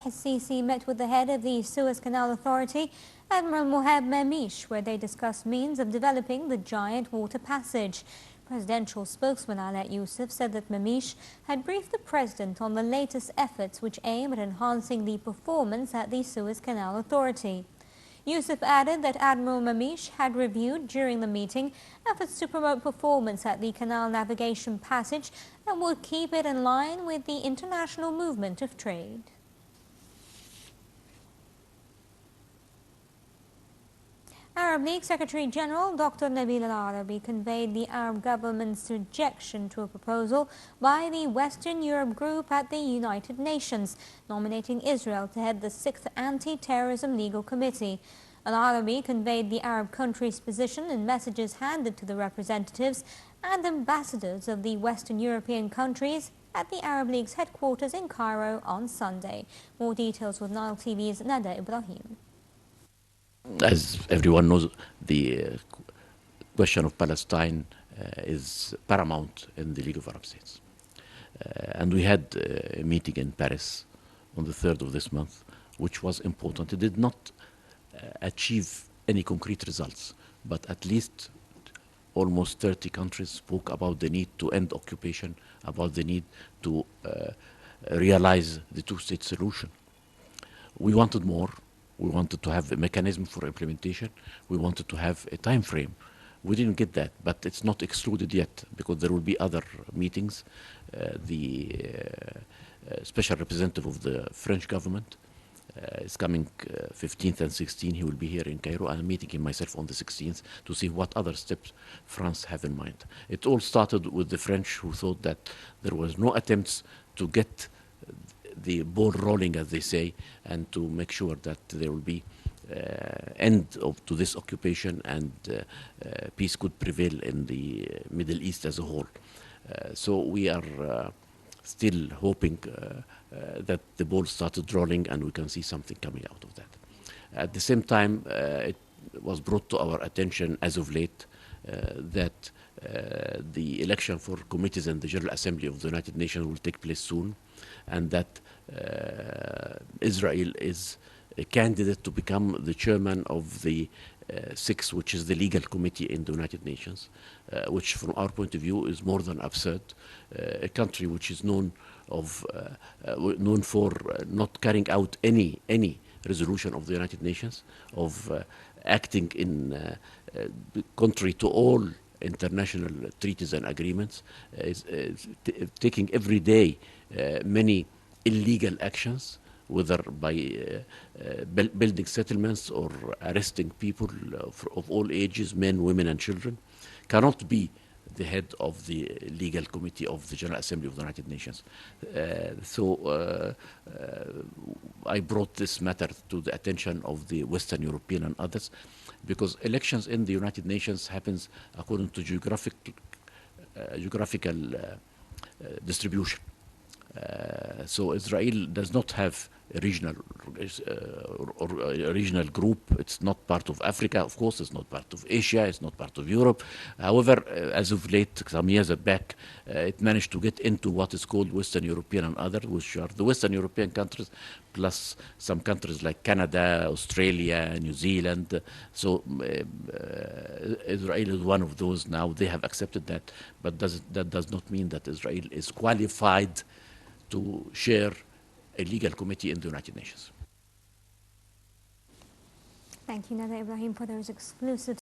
Sisi met with the head of the Suez Canal Authority, Admiral Mohamed Mamish, where they discussed means of developing the giant water passage. Presidential spokesman Alet Yousaf said that Mamish had briefed the president on the latest efforts which aim at enhancing the performance at the Suez Canal Authority. Yousaf added that Admiral Mamish had reviewed during the meeting efforts to promote performance at the canal navigation passage and would keep it in line with the international movement of trade. Arab League Secretary-General Dr. Nabil al-Arabi conveyed the Arab government's rejection to a proposal by the Western Europe Group at the United Nations, nominating Israel to head the 6th Anti-Terrorism Legal Committee. Al-Arabi conveyed the Arab country's position in messages handed to the representatives and ambassadors of the Western European countries at the Arab League's headquarters in Cairo on Sunday. More details with Nile TV's Nada Ibrahim. As everyone knows, the question of Palestine is paramount in the League of Arab States. And we had a meeting in Paris on the 3rd of this month, which was important. It did not achieve any concrete results, but at least almost 30 countries spoke about the need to end occupation, about the need to realize the two-state solution. We wanted more. We wanted to have a mechanism for implementation. We wanted to have a time frame. We didn't get that, but it's not excluded yet because there will be other meetings. The special representative of the French government is coming 15th and 16th. He will be here in Cairo. I'm meeting him myself on the 16th to see what other steps France have in mind. It all started with the French, who thought that there was no attempts to get the ball rolling, as they say, and to make sure that there will be end to this occupation and peace could prevail in the Middle East as a whole. So we are still hoping that the ball started rolling and we can see something coming out of that. At the same time, it was brought to our attention as of late that the election for committees in the General Assembly of the United Nations will take place soon, and that Israel is a candidate to become the chairman of the sixth, which is the legal committee in the United Nations, which from our point of view is more than absurd. A country which is known for not carrying out any resolution of the United Nations, of acting in contrary to all international treaties and agreements, is taking every day many illegal actions, whether by building settlements or arresting people of all ages, men, women, and children, cannot be the head of the legal committee of the General Assembly of the United Nations. So I brought this matter to the attention of the Western European and others, because elections in the United Nations happens according to geographical distribution. So Israel does not have a regional group. It's not part of Africa, of course. It's not part of Asia. It's not part of Europe. However, as of late, some years back, it managed to get into what is called Western European and others, which are the Western European countries, plus some countries like Canada, Australia, New Zealand. So Israel is one of those now. They have accepted that, but that does not mean that Israel is qualified to share a legal committee in the United Nations. Thank you, Nada Ibrahim, for those exclusive